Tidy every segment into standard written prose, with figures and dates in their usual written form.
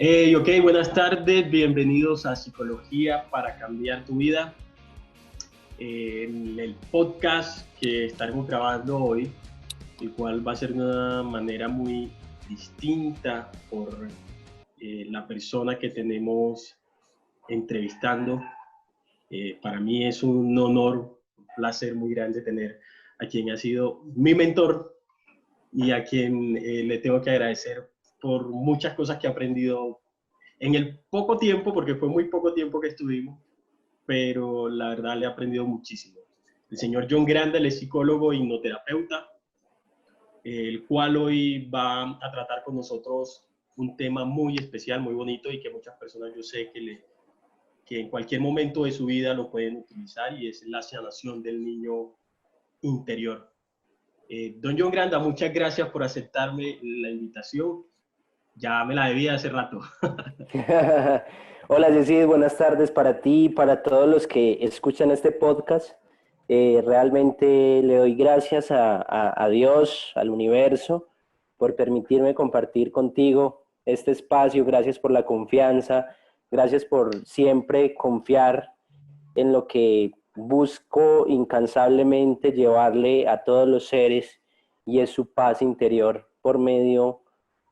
Ok, buenas tardes, bienvenidos a Psicología para Cambiar tu Vida. En el podcast que estaremos grabando hoy, el cual va a ser de una manera muy distinta por la persona que tenemos entrevistando. Para mí es un honor, un placer muy grande tener a quien ha sido mi mentor y a quien le tengo que agradecer por muchas cosas que he aprendido en el poco tiempo, porque fue muy poco tiempo que estuvimos, pero la verdad le he aprendido muchísimo. El señor John Granda, él es psicólogo e hipnoterapeuta, el cual hoy va a tratar con nosotros un tema muy especial, muy bonito y que muchas personas yo sé que en cualquier momento de su vida lo pueden utilizar, y es la sanación del niño interior. Don John Granda, muchas gracias por aceptarme la invitación. Ya me la debía hace rato. Hola Jessy, buenas tardes para ti y para todos los que escuchan este podcast. Realmente le doy gracias a Dios, al universo, por permitirme compartir contigo este espacio. Gracias por la confianza, gracias por siempre confiar en lo que busco incansablemente llevarle a todos los seres, y es su paz interior por medio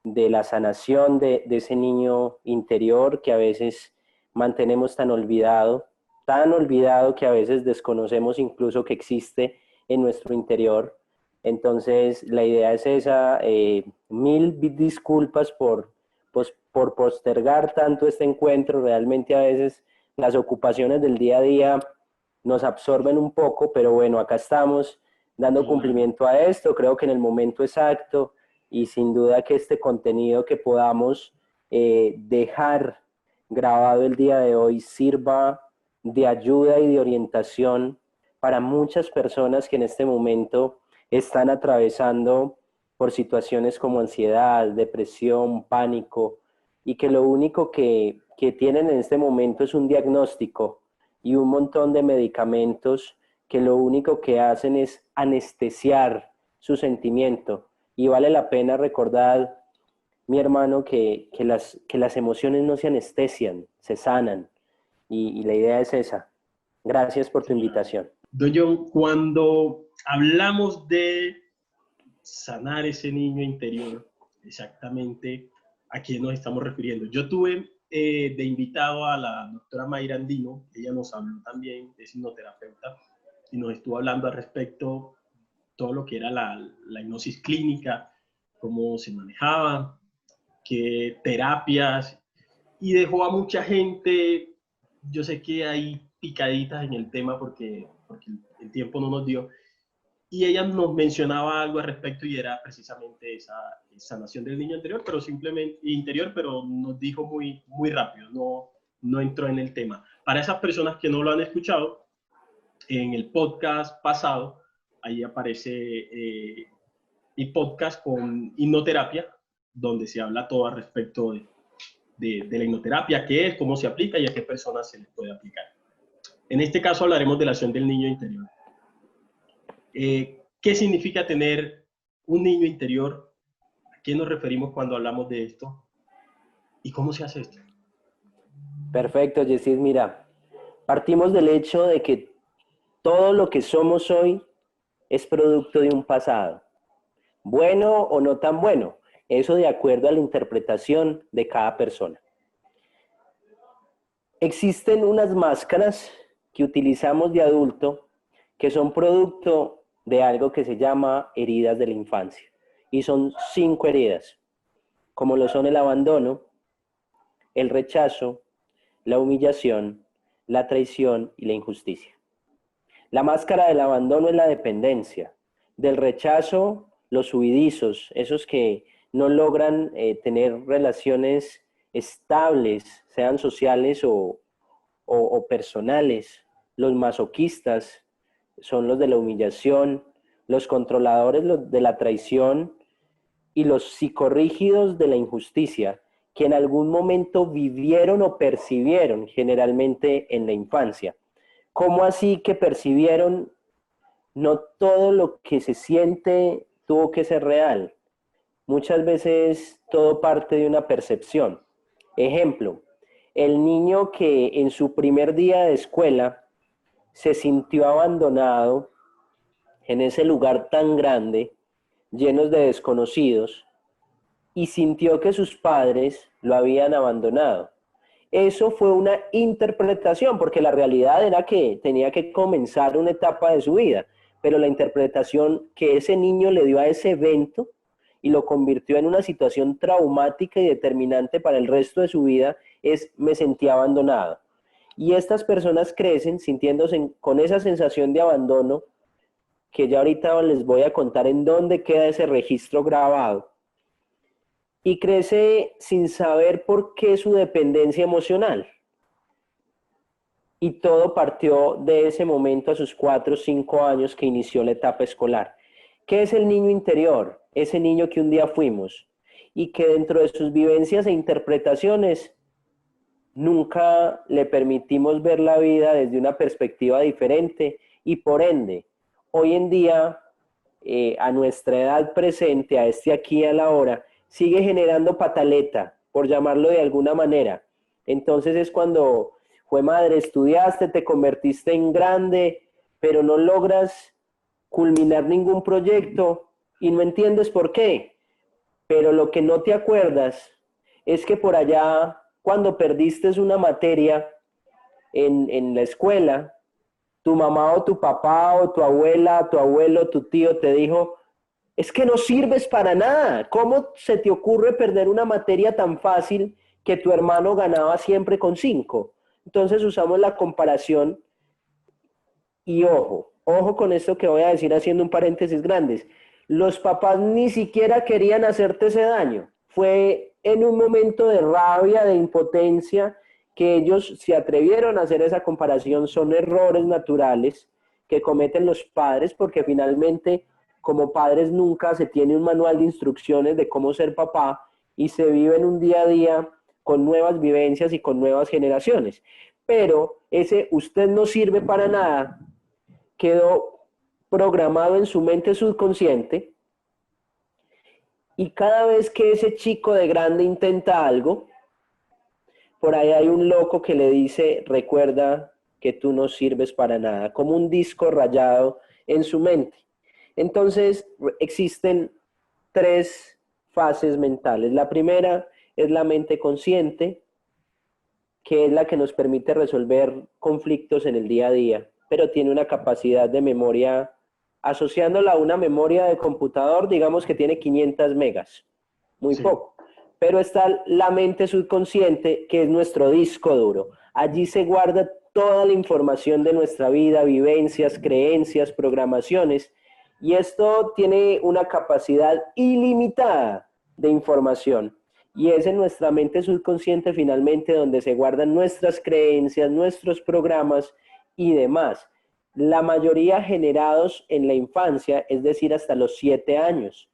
de la sanación de ese niño interior que a veces mantenemos tan olvidado que a veces desconocemos incluso que existe en nuestro interior. Entonces la idea es esa. Mil disculpas por postergar tanto este encuentro. Realmente a veces las ocupaciones del día a día nos absorben un poco, pero bueno, acá estamos dando cumplimiento a esto, creo que en el momento exacto, y sin duda que este contenido que podamos dejar grabado el día de hoy sirva de ayuda y de orientación para muchas personas que en este momento están atravesando por situaciones como ansiedad, depresión, pánico, y que lo único que tienen en este momento es un diagnóstico y un montón de medicamentos que lo único que hacen es anestesiar su sentimiento. Y vale la pena recordar, mi hermano, que las emociones no se anestesian, se sanan. Y la idea es esa. Gracias por tu invitación. Don John, cuando hablamos de sanar ese niño interior, exactamente a quién nos estamos refiriendo. Yo tuve de invitado a la doctora Mayra Andino. Ella nos habló también, es hipnoterapeuta, y nos estuvo hablando al respecto todo lo que era la hipnosis clínica, cómo se manejaba, qué terapias, y dejó a mucha gente. Yo sé que hay picaditas en el tema porque el tiempo no nos dio, y ella nos mencionaba algo al respecto, y era precisamente esa sanación del niño interior, pero simplemente interior, pero nos dijo muy rápido, no entró en el tema. Para esas personas que no lo han escuchado, en el podcast pasado, ahí aparece el podcast con hipnoterapia, donde se habla todo al respecto de la hipnoterapia, qué es, cómo se aplica y a qué personas se les puede aplicar. En este caso hablaremos de la acción del niño interior. ¿Qué significa tener un niño interior? ¿A qué nos referimos cuando hablamos de esto? ¿Y cómo se hace esto? Perfecto, Yesid. Mira, partimos del hecho de que todo lo que somos hoy es producto de un pasado, bueno o no tan bueno, eso de acuerdo a la interpretación de cada persona. Existen unas máscaras que utilizamos de adulto que son producto de algo que se llama heridas de la infancia. Y son 5 heridas, como lo son el abandono, el rechazo, la humillación, la traición y la injusticia. La máscara del abandono es la dependencia, del rechazo, los huidizos, esos que no logran tener relaciones estables, sean sociales o personales. Los masoquistas son los de la humillación, los controladores los de la traición, y los psicorrígidos de la injusticia, que en algún momento vivieron o percibieron generalmente en la infancia. ¿Cómo así que percibieron? No todo lo que se siente tuvo que ser real. Muchas veces todo parte de una percepción. Ejemplo, el niño que en su primer día de escuela se sintió abandonado en ese lugar tan grande, llenos de desconocidos, y sintió que sus padres lo habían abandonado. Eso fue una interpretación, porque la realidad era que tenía que comenzar una etapa de su vida, pero la interpretación que ese niño le dio a ese evento y lo convirtió en una situación traumática y determinante para el resto de su vida es: me sentí abandonado. Y estas personas crecen sintiéndose con esa sensación de abandono, que ya ahorita les voy a contar en dónde queda ese registro grabado, y crece sin saber por qué su dependencia emocional. Y todo partió de ese momento a sus 4 o 5 años que inició la etapa escolar. ¿Qué es el niño interior? Ese niño que un día fuimos y que dentro de sus vivencias e interpretaciones nunca le permitimos ver la vida desde una perspectiva diferente, y por ende, hoy en día, a nuestra edad presente, a este aquí y a la hora, sigue generando pataleta, por llamarlo de alguna manera. Entonces es cuando, fue madre, estudiaste, te convertiste en grande, pero no logras culminar ningún proyecto y no entiendes por qué. Pero lo que no te acuerdas es que por allá, cuando perdiste una materia en la escuela, tu mamá o tu papá o tu abuela, tu abuelo, tu tío te dijo: es que no sirves para nada. ¿Cómo se te ocurre perder una materia tan fácil que tu hermano ganaba siempre con 5? Entonces usamos la comparación y ojo con esto que voy a decir haciendo un paréntesis grandes. Los papás ni siquiera querían hacerte ese daño. Fue en un momento de rabia, de impotencia, que ellos se atrevieron a hacer esa comparación. Son errores naturales que cometen los padres, porque finalmente como padres nunca se tiene un manual de instrucciones de cómo ser papá, y se vive en un día a día con nuevas vivencias y con nuevas generaciones. Pero ese "usted no sirve para nada" quedó programado en su mente subconsciente, y cada vez que ese chico de grande intenta algo, por ahí hay un loco que le dice: recuerda que tú no sirves para nada, como un disco rayado en su mente. Entonces existen 3 fases mentales. La primera es la mente consciente, que es la que nos permite resolver conflictos en el día a día, pero tiene una capacidad de memoria, asociándola a una memoria de computador, digamos que tiene 500 megas, muy Sí. poco. Pero está la mente subconsciente, que es nuestro disco duro. Allí se guarda toda la información de nuestra vida, vivencias, creencias, programaciones, y esto tiene una capacidad ilimitada de información. Y es en nuestra mente subconsciente finalmente donde se guardan nuestras creencias, nuestros programas y demás. La mayoría generados en la infancia, es decir, hasta los 7 años.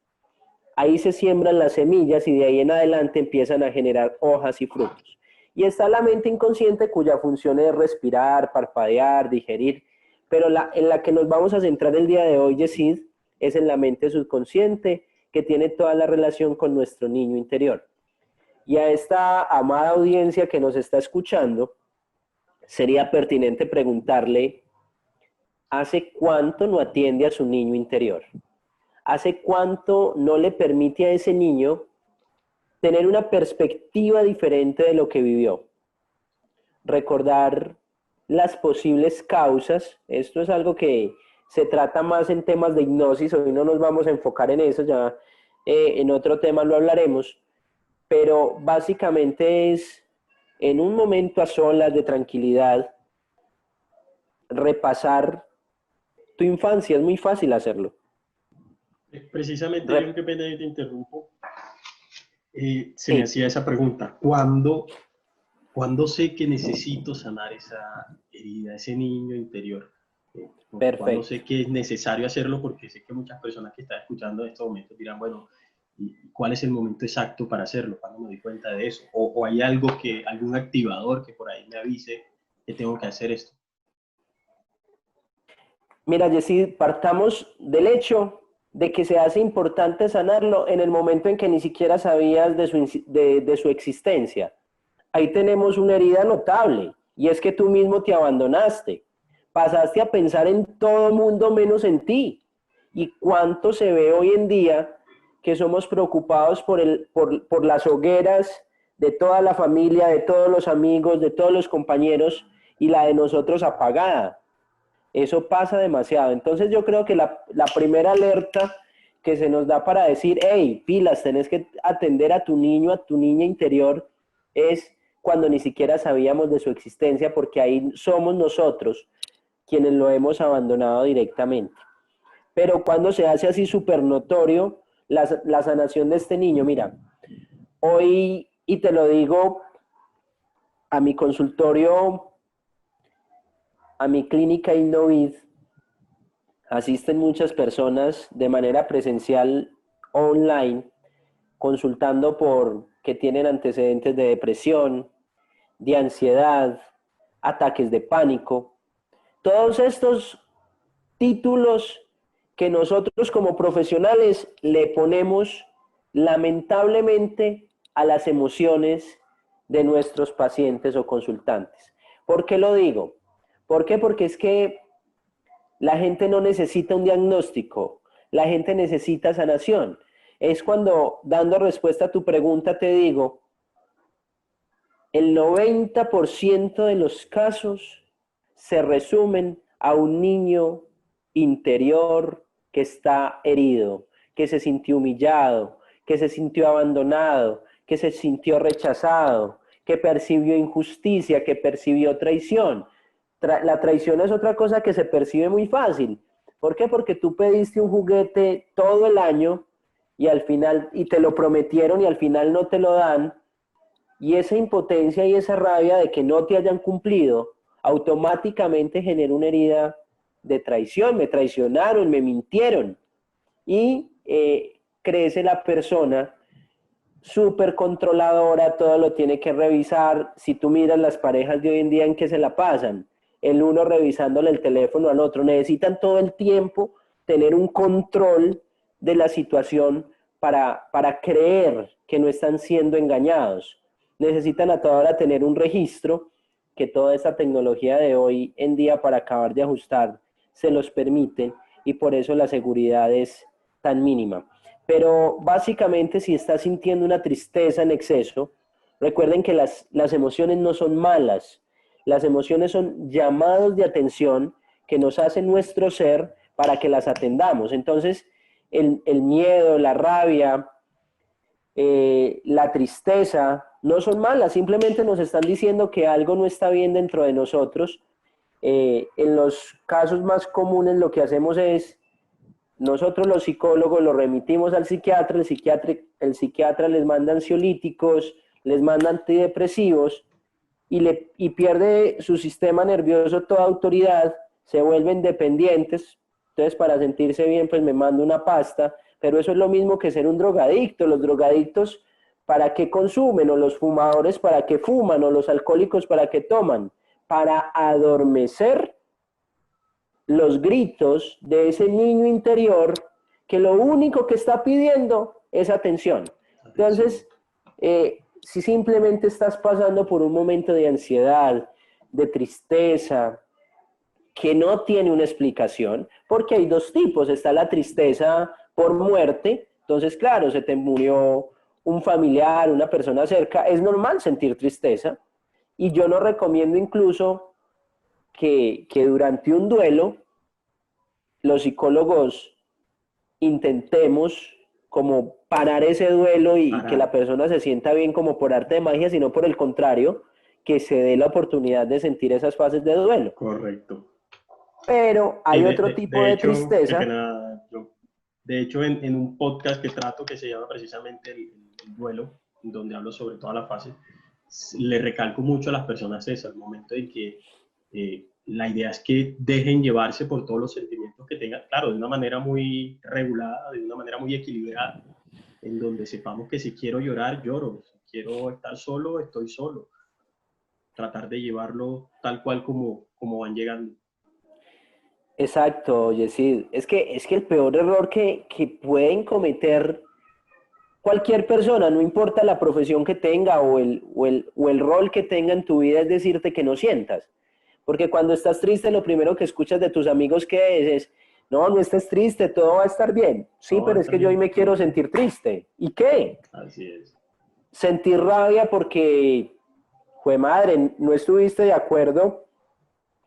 Ahí se siembran las semillas y de ahí en adelante empiezan a generar hojas y frutos. Y está la mente inconsciente, cuya función es respirar, parpadear, digerir. Pero en la que nos vamos a centrar el día de hoy, Yesid, es en la mente subconsciente, que tiene toda la relación con nuestro niño interior. Y a esta amada audiencia que nos está escuchando, sería pertinente preguntarle: ¿hace cuánto no atiende a su niño interior? ¿Hace cuánto no le permite a ese niño tener una perspectiva diferente de lo que vivió? Recordar las posibles causas. Esto es algo que se trata más en temas de hipnosis. Hoy no nos vamos a enfocar en eso, ya en otro tema lo hablaremos. Pero básicamente es, en un momento a solas de tranquilidad, repasar tu infancia. Es muy fácil hacerlo. Precisamente yo, qué pena que te interrumpo, se me Sí. hacía esa pregunta: ¿cuándo sé que necesito sanar esa herida, ese niño interior? ¿Cuándo Perfecto. sé que es necesario hacerlo? Porque sé que muchas personas que están escuchando en estos momentos dirán: bueno, ¿y cuál es el momento exacto para hacerlo? ¿Cuándo me doy cuenta de eso? ¿O hay algo algún activador que por ahí me avise que tengo que hacer esto? Mira, Yesid, partamos del hecho de que se hace importante sanarlo en el momento en que ni siquiera sabías de su existencia. ahí tenemos una herida notable, y es que tú mismo te abandonaste. Pasaste a pensar en todo mundo menos en ti. ¿Y cuánto se ve hoy en día que somos preocupados por las hogueras de toda la familia, de todos los amigos, de todos los compañeros, y la de nosotros apagada? Eso pasa demasiado. Entonces yo creo que la primera alerta que se nos da para decir, hey, pilas, tenés que atender a tu niño, a tu niña interior, es cuando ni siquiera sabíamos de su existencia, porque ahí somos nosotros quienes lo hemos abandonado directamente. Pero cuando se hace así súper notorio la sanación de este niño, mira, hoy, y te lo digo, a mi consultorio, a mi clínica Innovid, asisten muchas personas de manera presencial online, consultando por que tienen antecedentes de depresión, de ansiedad, ataques de pánico. Todos estos títulos que nosotros como profesionales le ponemos lamentablemente a las emociones de nuestros pacientes o consultantes. ¿Por qué lo digo? ¿Por qué? Porque es que la gente no necesita un diagnóstico, la gente necesita sanación. Es cuando, dando respuesta a tu pregunta, te digo, el 90% de los casos se resumen a un niño interior que está herido, que se sintió humillado, que se sintió abandonado, que se sintió rechazado, que percibió injusticia, que percibió traición. La traición es otra cosa que se percibe muy fácil. ¿Por qué? Porque tú pediste un juguete todo el año y al final, y te lo prometieron y al final no te lo dan, y esa impotencia y esa rabia de que no te hayan cumplido automáticamente genera una herida de traición. Me traicionaron, me mintieron, y crece la persona súper controladora, todo lo tiene que revisar. Si tú miras las parejas de hoy en día, en que se la pasan, el uno revisándole el teléfono al otro, necesitan todo el tiempo tener un control de la situación para creer que no están siendo engañados. Necesitan a toda hora tener un registro, que toda esta tecnología de hoy en día para acabar de ajustar se los permite, y por eso la seguridad es tan mínima. Pero básicamente, si estás sintiendo una tristeza en exceso, recuerden que las emociones no son malas. Las emociones son llamados de atención que nos hace nuestro ser para que las atendamos. Entonces, el miedo, la rabia, la tristeza, no son malas, simplemente nos están diciendo que algo no está bien dentro de nosotros. En los casos más comunes lo que hacemos es, nosotros los psicólogos lo remitimos al psiquiatra, el psiquiatra les manda ansiolíticos, les manda antidepresivos, y pierde su sistema nervioso toda autoridad, se vuelven dependientes. Entonces, para sentirse bien, pues me mando una pasta, pero eso es lo mismo que ser un drogadicto. Los drogadictos, ¿para qué consumen? O los fumadores, ¿para qué fuman? O los alcohólicos, ¿para qué toman? Para adormecer los gritos de ese niño interior que lo único que está pidiendo es atención. Entonces, si simplemente estás pasando por un momento de ansiedad, de tristeza, que no tiene una explicación, porque hay dos tipos: está la tristeza por muerte. Entonces, claro, se te murió un familiar, una persona cerca, es normal sentir tristeza, y yo no recomiendo incluso que durante un duelo los psicólogos intentemos como parar ese duelo y que la persona se sienta bien como por arte de magia, sino por el contrario, que se dé la oportunidad de sentir esas fases de duelo. Correcto. Pero hay otro tipo de tristeza. De hecho, en un podcast que trato, que se llama precisamente el duelo, donde hablo sobre todas las fases, le recalco mucho a las personas eso, al momento en que la idea es que dejen llevarse por todos los sentimientos que tengan, claro, de una manera muy regulada, de una manera muy equilibrada, en donde sepamos que si quiero llorar, lloro, si quiero estar solo, estoy solo. Tratar de llevarlo tal cual como van llegando. Exacto, Yesid. Es que el peor error que pueden cometer cualquier persona, no importa la profesión que tenga o el rol que tenga en tu vida, es decirte que no sientas. Porque cuando estás triste, lo primero que escuchas de tus amigos que es, no, no estés triste, todo va a estar bien. Sí, No, pero es está que yo hoy bien. me quiero sentir triste. ¿Y qué? Así es. Sentir rabia porque, jue madre, no estuviste de acuerdo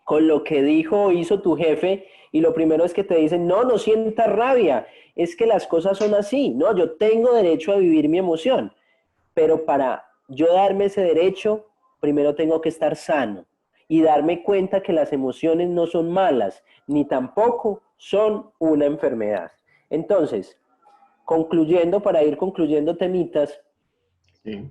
con lo que dijo o hizo tu jefe y lo primero es que te dicen, no, no sientas rabia, es que las cosas son así, no, yo tengo derecho a vivir mi emoción, pero para yo darme ese derecho, primero tengo que estar sano y darme cuenta que las emociones no son malas, ni tampoco son una enfermedad. Entonces, concluyendo, para ir concluyendo temitas, Sí.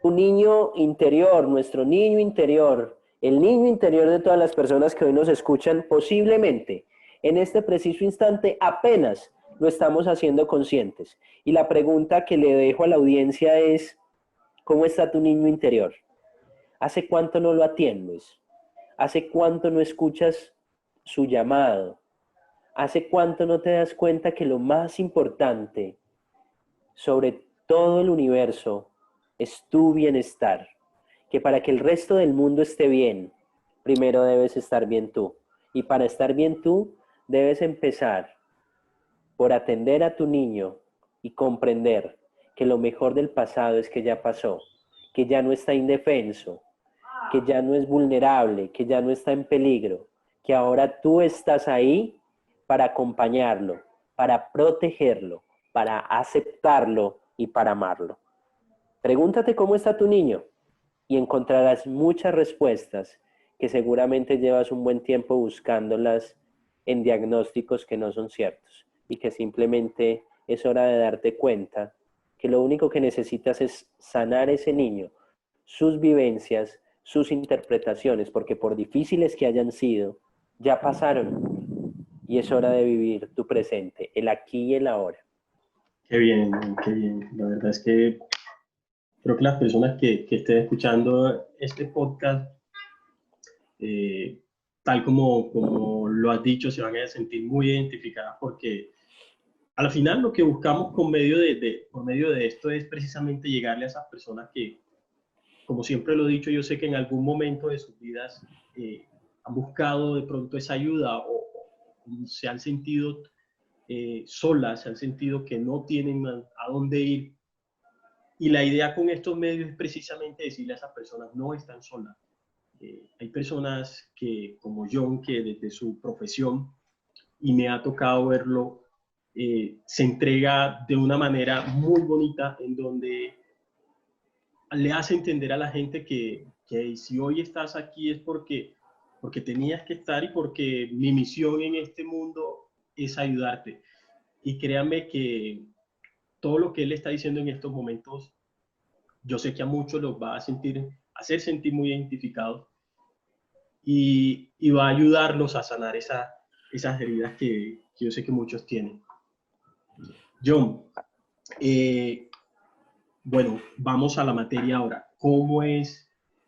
tu niño interior, nuestro niño interior, el niño interior de todas las personas que hoy nos escuchan, posiblemente en este preciso instante apenas lo estamos haciendo conscientes. Y la pregunta que le dejo a la audiencia es, ¿cómo está tu niño interior? ¿Hace cuánto no lo atiendes? ¿Hace cuánto no escuchas su llamado? ¿Hace cuánto no te das cuenta que lo más importante sobre todo el universo es tu bienestar? Que para que el resto del mundo esté bien, primero debes estar bien tú. Y para estar bien tú, debes empezar por atender a tu niño y comprender que lo mejor del pasado es que ya pasó, que ya no está indefenso, que ya no es vulnerable, que ya no está en peligro, que ahora tú estás ahí para acompañarlo, para protegerlo, para aceptarlo y para amarlo. Pregúntate cómo está tu niño y encontrarás muchas respuestas que seguramente llevas un buen tiempo buscándolas en diagnósticos que no son ciertos y que simplemente es hora de darte cuenta que lo único que necesitas es sanar ese niño, sus vivencias, sus interpretaciones, porque por difíciles que hayan sido, ya pasaron y es hora de vivir tu presente, el aquí y el ahora. Qué bien, qué bien. La verdad es que creo que las personas que estén escuchando este podcast, eh, tal como lo has dicho, se van a sentir muy identificadas porque al final lo que buscamos por medio de esto es precisamente llegarle a esas personas que, como siempre lo he dicho, yo sé que en algún momento de sus vidas han buscado de pronto esa ayuda o se han sentido solas, se han sentido que no tienen a dónde ir. Y la idea con estos medios es precisamente decirle a esas personas, no están solas. Hay personas que, como John, que desde su profesión, y me ha tocado verlo, se entrega de una manera muy bonita en donde le hace entender a la gente que si hoy estás aquí es porque tenías que estar y porque mi misión en este mundo es ayudarte. Y créanme que todo lo que él está diciendo en estos momentos, yo sé que a muchos los va a hacer sentir muy identificados y va a ayudarlos a sanar esas heridas que yo sé que muchos tienen. John, eh, bueno, vamos a la materia ahora. ¿Cómo es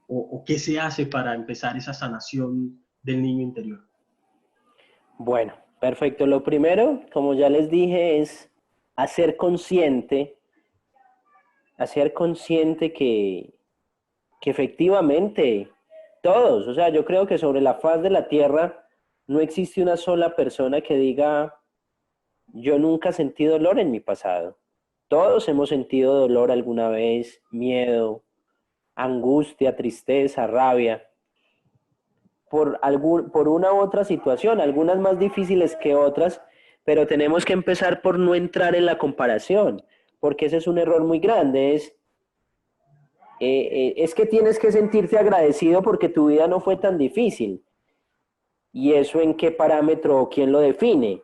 o qué se hace para empezar esa sanación del niño interior? Bueno, perfecto. Lo primero, como ya les dije, es hacer consciente, hacer consciente que efectivamente todos, o sea, yo creo que sobre la faz de la tierra no existe una sola persona que diga, yo nunca sentí dolor en mi pasado. Todos hemos sentido dolor alguna vez, miedo, angustia, tristeza, rabia, por una u otra situación, algunas más difíciles que otras, pero tenemos que empezar por no entrar en la comparación, porque ese es un error muy grande, es que tienes que sentirte agradecido porque tu vida no fue tan difícil. ¿Y eso en qué parámetro o quién lo define?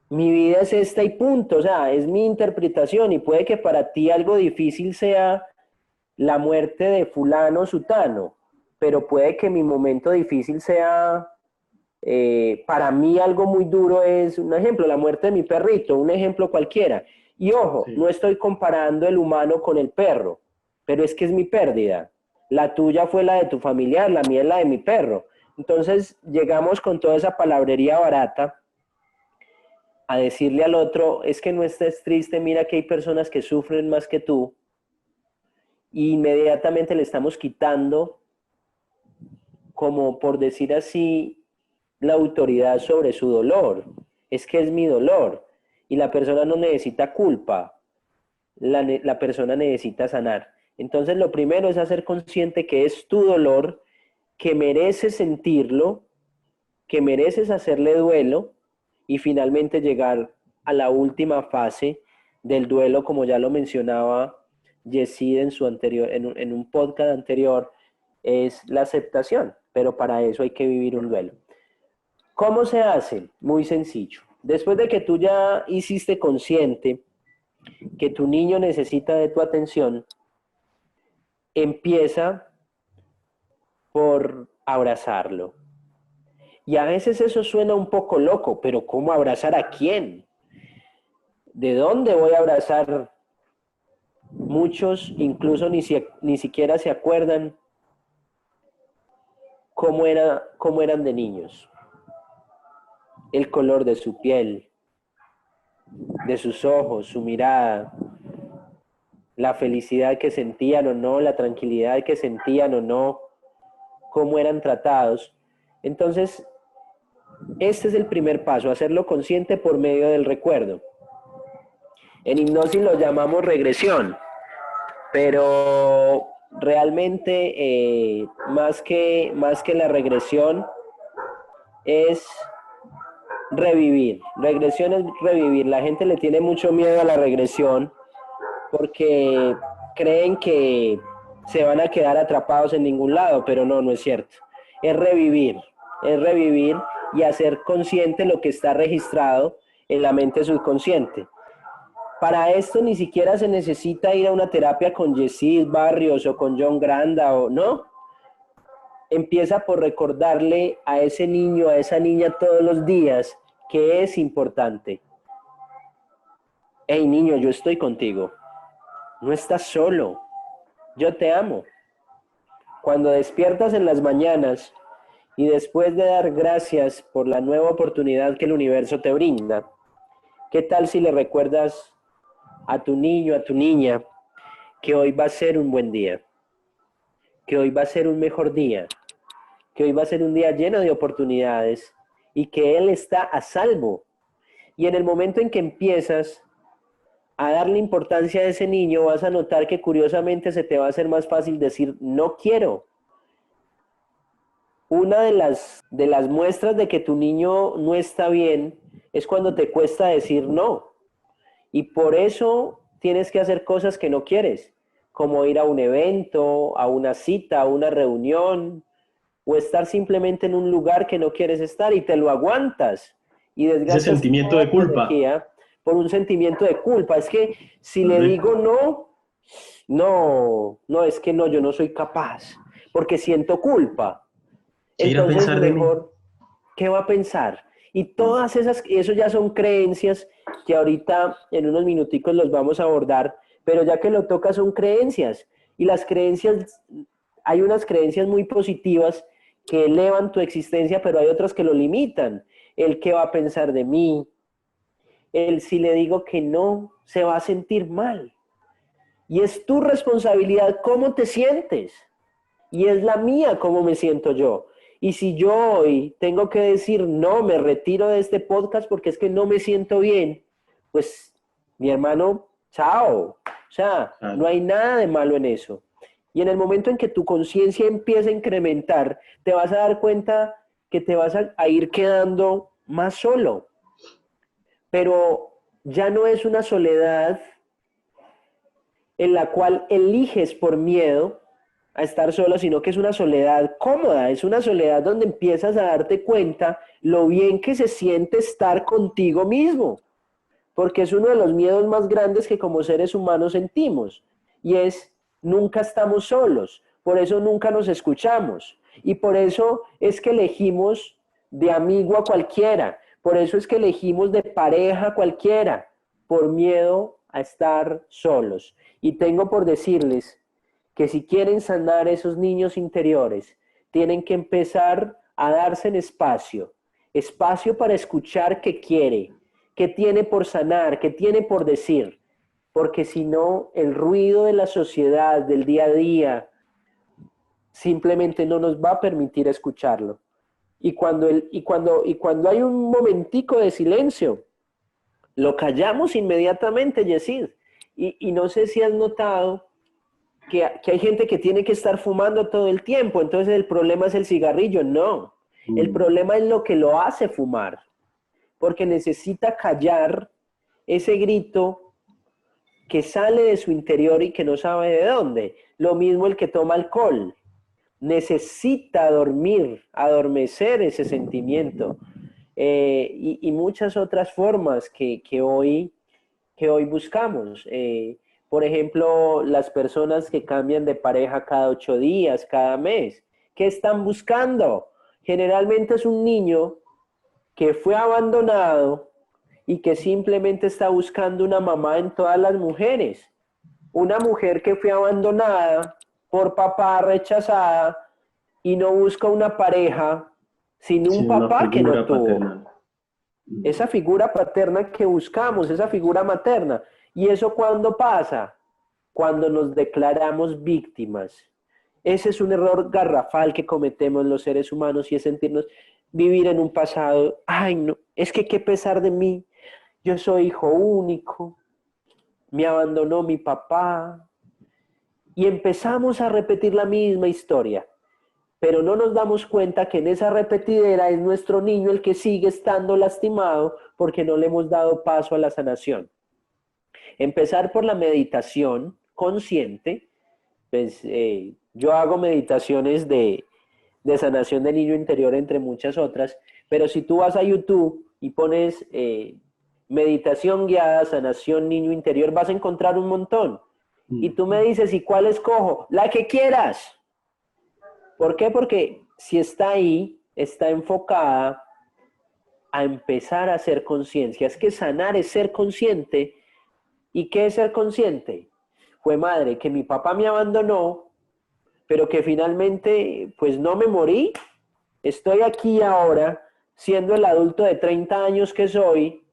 Mi vida es esta y punto, o sea, es mi interpretación y puede que para ti algo difícil sea la muerte de fulano sutano, pero puede que mi momento difícil sea, para mí algo muy duro es, un ejemplo, la muerte de mi perrito, un ejemplo cualquiera. Y ojo, Sí. no estoy comparando el humano con el perro, pero es que es mi pérdida. La tuya fue la de tu familiar, la mía es la de mi perro. Entonces llegamos con toda esa palabrería barata a decirle al otro, es que no estés triste, mira que hay personas que sufren más que tú, y inmediatamente le estamos quitando, como por decir así, la autoridad sobre su dolor. Es que es mi dolor, y la persona no necesita culpa, la persona necesita sanar. Entonces lo primero es hacer consciente que es tu dolor, que mereces sentirlo, que mereces hacerle duelo y finalmente llegar a la última fase del duelo, como ya lo mencionaba Yesid en su anterior, en un podcast anterior, es la aceptación, pero para eso hay que vivir un duelo. ¿Cómo se hace? Muy sencillo. Después de que tú ya hiciste consciente que tu niño necesita de tu atención, empieza por abrazarlo. Y a veces eso suena un poco loco, pero ¿cómo abrazar a quién? ¿De dónde voy a abrazar? Muchos incluso ni siquiera se acuerdan cómo eran de niños. El color de su piel, de sus ojos, su mirada, la felicidad que sentían o no, la tranquilidad que sentían o no, cómo eran tratados. Entonces, este es el primer paso, hacerlo consciente por medio del recuerdo. En hipnosis lo llamamos regresión, pero realmente más que la regresión es revivir. Regresión es revivir. La gente le tiene mucho miedo a la regresión porque creen que se van a quedar atrapados en ningún lado, pero no es cierto. Es revivir y hacer consciente lo que está registrado en la mente subconsciente. Para esto ni siquiera se necesita ir a una terapia con Yesid Barrios o con John Granda, o no. Empieza por recordarle a ese niño, a esa niña todos los días que es importante. Hey niño, yo estoy contigo. No estás solo. Yo te amo. Cuando despiertas en las mañanas y después de dar gracias por la nueva oportunidad que el universo te brinda, ¿qué tal si le recuerdas a tu niño, a tu niña, que hoy va a ser un buen día, que hoy va a ser un mejor día, que hoy va a ser un día lleno de oportunidades y que él está a salvo? Y en el momento en que empiezas a darle importancia a ese niño, vas a notar que curiosamente se te va a hacer más fácil decir no quiero. Una de las muestras de que tu niño no está bien es cuando te cuesta decir no. Y por eso tienes que hacer cosas que no quieres, como ir a un evento, a una cita, a una reunión, o estar simplemente en un lugar que no quieres estar y te lo aguantas y Ese desgastas sentimiento toda de tu culpa. energía por un sentimiento de culpa. Es que si le digo no, es que no, yo no soy capaz, porque siento culpa. ¿Qué irá a Entonces pensar de mí? mejor, ¿qué va a pensar? Y todas esas, eso ya son creencias que ahorita en unos minuticos los vamos a abordar, pero ya que lo toca son creencias. Y las creencias, hay unas creencias muy positivas que elevan tu existencia, pero hay otras que lo limitan. El qué va a pensar de mí, el si le digo que no, se va a sentir mal. Y es tu responsabilidad cómo te sientes. Y es la mía cómo me siento yo. Y si yo hoy tengo que decir, no, me retiro de este podcast porque es que no me siento bien, pues mi hermano, chao. O sea, no hay nada de malo en eso. Y en el momento en que tu conciencia empieza a incrementar, te vas a dar cuenta que te vas a ir quedando más solo. Pero ya no es una soledad en la cual eliges por miedo a estar solo, sino que es una soledad cómoda, es una soledad donde empiezas a darte cuenta lo bien que se siente estar contigo mismo, porque es uno de los miedos más grandes que como seres humanos sentimos, y es nunca estamos solos, por eso nunca nos escuchamos, y por eso es que elegimos de amigo a cualquiera, por eso es que elegimos de pareja a cualquiera, por miedo a estar solos. Y tengo por decirles que si quieren sanar esos niños interiores, tienen que empezar a darse en espacio, espacio para escuchar qué quiere, qué tiene por sanar, qué tiene por decir, porque si no, el ruido de la sociedad, del día a día, simplemente no nos va a permitir escucharlo. Y cuando hay un momentico de silencio, lo callamos inmediatamente, Yesid. Y no sé si has notado que hay gente que tiene que estar fumando todo el tiempo, entonces el problema es el cigarrillo. No, el problema es lo que lo hace fumar, porque necesita callar ese grito que sale de su interior y que no sabe de dónde. Lo mismo el que toma alcohol. Necesita dormir, adormecer ese sentimiento. Y muchas otras formas que hoy buscamos. Por ejemplo, las personas que cambian de pareja cada 8 días, cada mes. ¿Qué están buscando? Generalmente es un niño que fue abandonado y que simplemente está buscando una mamá en todas las mujeres. Una mujer que fue abandonada por papá, rechazada, y no busca una pareja, sino un papá que no tuvo. Paterna. Esa figura paterna que buscamos, esa figura materna. ¿Y eso cuándo pasa? Cuando nos declaramos víctimas. Ese es un error garrafal que cometemos los seres humanos y es sentirnos, vivir en un pasado. Ay, no, es que qué pesar de mí. Yo soy hijo único. Me abandonó mi papá. Y empezamos a repetir la misma historia. Pero no nos damos cuenta que en esa repetidera es nuestro niño el que sigue estando lastimado porque no le hemos dado paso a la sanación. Empezar por la meditación consciente, pues yo hago meditaciones de sanación del niño interior entre muchas otras, pero si tú vas a YouTube y pones meditación guiada, sanación niño interior, vas a encontrar un montón. Y tú me dices, ¿y cuál escojo? La que quieras. ¿Por qué? Porque si está ahí, está enfocada a empezar a hacer conciencia. Es que sanar es ser consciente. ¿Y qué es ser consciente? Fue madre, que mi papá me abandonó, pero que finalmente pues no me morí. Estoy aquí ahora, siendo el adulto de 30 años que soy,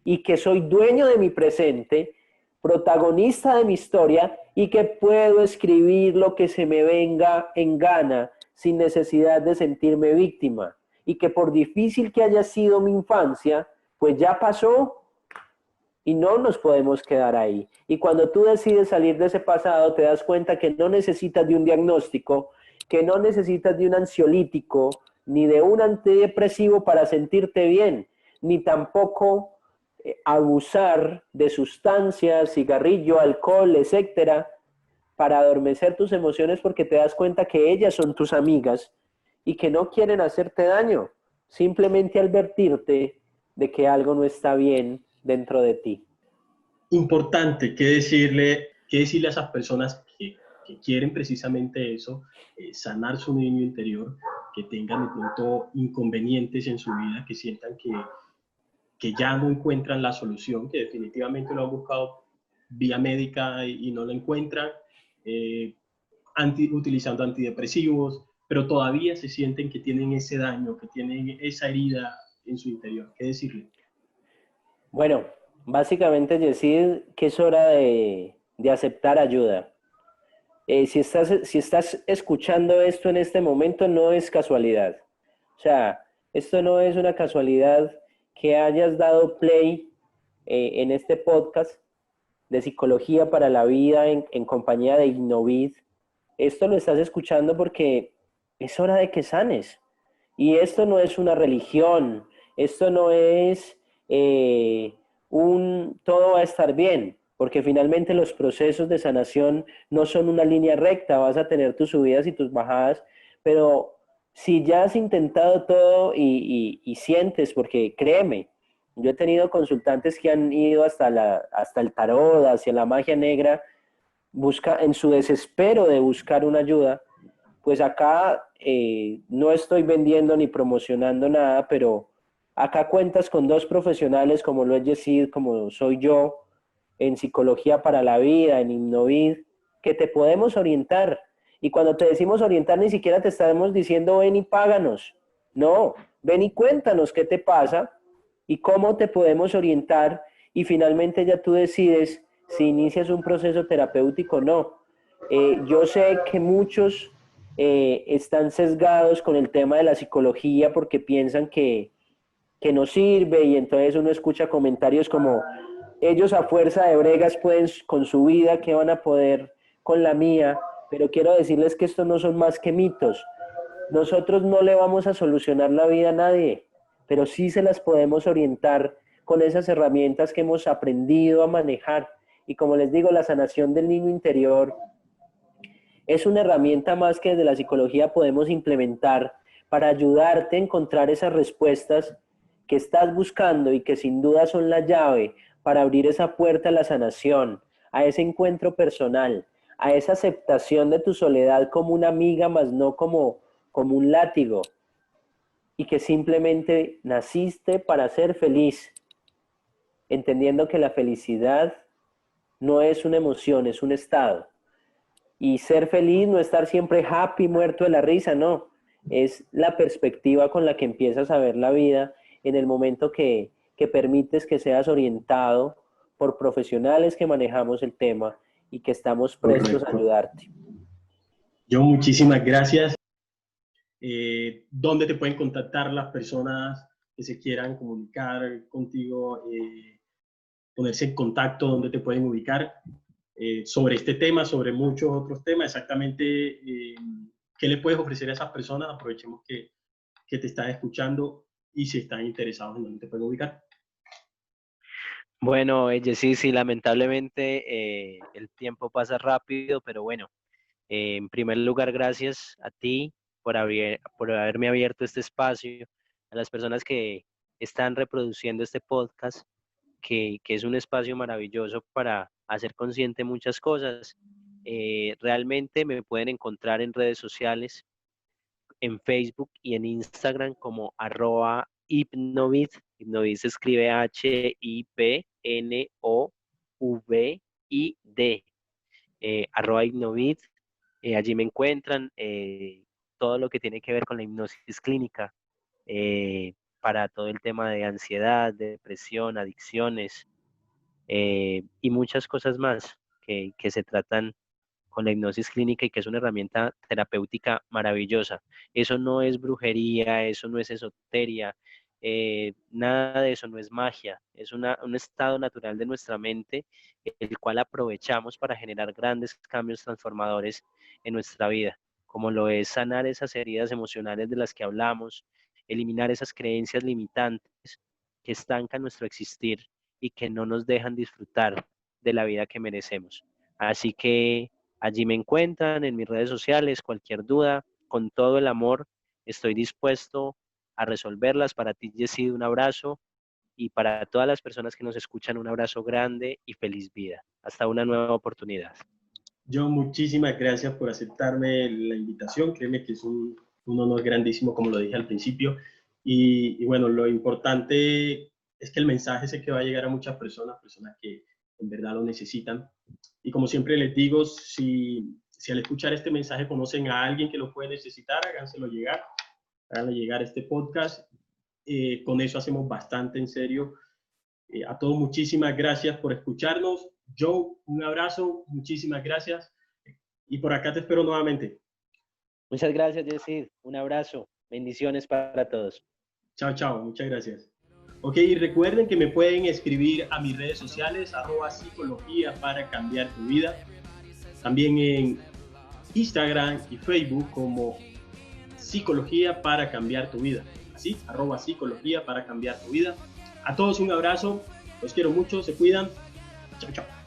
y que soy dueño de mi presente, protagonista de mi historia, y que puedo escribir lo que se me venga en gana sin necesidad de sentirme víctima. Y que por difícil que haya sido mi infancia, pues ya pasó y no nos podemos quedar ahí. Y cuando tú decides salir de ese pasado, te das cuenta que no necesitas de un diagnóstico, que no necesitas de un ansiolítico, ni de un antidepresivo para sentirte bien, ni tampoco abusar de sustancias, cigarrillo, alcohol, etcétera, para adormecer tus emociones, porque te das cuenta que ellas son tus amigas y que no quieren hacerte daño, simplemente advertirte de que algo no está bien dentro de ti. Importante, ¿qué decirle a esas personas que quieren precisamente eso, sanar su niño interior, que tengan de pronto inconvenientes en su vida, que sientan que ya no encuentran la solución, que definitivamente lo han buscado vía médica y no la encuentran, utilizando antidepresivos, pero todavía se sienten que tienen ese daño, que tienen esa herida en su interior? ¿Qué decirle? Bueno, básicamente decir que es hora de aceptar ayuda. Si estás escuchando esto en este momento, no es casualidad. O sea, esto no es una casualidad que hayas dado play en este podcast de Psicología para la Vida en compañía de Innovid. Esto lo estás escuchando porque es hora de que sanes. Y esto no es una religión, esto no es todo va a estar bien, porque finalmente los procesos de sanación no son una línea recta, vas a tener tus subidas y tus bajadas, pero si ya has intentado todo y sientes, porque créeme, yo he tenido consultantes que han ido hasta el tarot, hacia la magia negra, en su desespero de buscar una ayuda. Pues acá no estoy vendiendo ni promocionando nada, pero acá cuentas con dos profesionales como lo es Yesid, como soy yo, en Psicología para la Vida, en Innovid, que te podemos orientar. Y cuando te decimos orientar, ni siquiera te estamos diciendo ven y páganos. No, ven y cuéntanos qué te pasa y cómo te podemos orientar, y finalmente ya tú decides si inicias un proceso terapéutico o no. Yo sé que muchos están sesgados con el tema de la psicología porque piensan que no sirve, y entonces uno escucha comentarios como: ellos a fuerza de bregas pueden con su vida, ¿qué van a poder con la mía? Pero quiero decirles que estos no son más que mitos. Nosotros no le vamos a solucionar la vida a nadie, pero sí se las podemos orientar con esas herramientas que hemos aprendido a manejar. Y como les digo, la sanación del niño interior es una herramienta más que desde la psicología podemos implementar para ayudarte a encontrar esas respuestas que estás buscando y que sin duda son la llave para abrir esa puerta a la sanación, a ese encuentro personal, a esa aceptación de tu soledad como una amiga, más no como un látigo, y que simplemente naciste para ser feliz, entendiendo que la felicidad no es una emoción, es un estado. Y ser feliz no estar siempre happy, muerto de la risa, no. Es la perspectiva con la que empiezas a ver la vida en el momento que permites que seas orientado por profesionales que manejamos el tema y que estamos prestos a ayudarte. John, muchísimas gracias. ¿Dónde te pueden contactar las personas que se quieran comunicar contigo, ponerse en contacto? ¿Dónde te pueden ubicar? Sobre este tema, sobre muchos otros temas, exactamente qué le puedes ofrecer a esas personas. Aprovechemos que te están escuchando y si están interesados en dónde te pueden ubicar. Bueno, Jessy, sí, lamentablemente el tiempo pasa rápido, pero bueno, en primer lugar, gracias a ti por haberme abierto este espacio, a las personas que están reproduciendo este podcast, que es un espacio maravilloso para hacer consciente muchas cosas. Realmente me pueden encontrar en redes sociales, en Facebook y en Instagram como @hipnovid. Hipnovid se escribe HIPNOVID, @hipnovid. Allí me encuentran todo lo que tiene que ver con la hipnosis clínica, para todo el tema de ansiedad, de depresión, adicciones, y muchas cosas más que se tratan con la hipnosis clínica y que es una herramienta terapéutica maravillosa. Eso no es brujería, eso no es esoteria, nada de eso, no es magia, es un estado natural de nuestra mente, el cual aprovechamos para generar grandes cambios transformadores en nuestra vida, como lo es sanar esas heridas emocionales de las que hablamos, eliminar esas creencias limitantes que estancan nuestro existir y que no nos dejan disfrutar de la vida que merecemos. Así que allí me encuentran en mis redes sociales. Cualquier duda, con todo el amor, estoy dispuesto a resolverlas. Para ti, Jessy, un abrazo, y para todas las personas que nos escuchan, un abrazo grande y feliz vida. Hasta una nueva oportunidad. John, muchísimas gracias por aceptarme la invitación. Créeme que es un honor grandísimo, como lo dije al principio. Y bueno, lo importante es que el mensaje sé que va a llegar a muchas personas que en verdad lo necesitan. Y como siempre les digo, si al escuchar este mensaje conocen a alguien que lo puede necesitar, háganle llegar este podcast. Con eso hacemos bastante en serio. A todos muchísimas gracias por escucharnos. Joe, un abrazo, muchísimas gracias. Y por acá te espero nuevamente. Muchas gracias, Jessy. Un abrazo. Bendiciones para todos. Chao, chao. Muchas gracias. Ok, y recuerden que me pueden escribir a mis redes sociales, @psicología para cambiar tu vida. También en Instagram y Facebook como Psicología para cambiar tu vida. Así, @psicología para cambiar tu vida. A todos un abrazo. Los quiero mucho. Se cuidan. Chao, chao.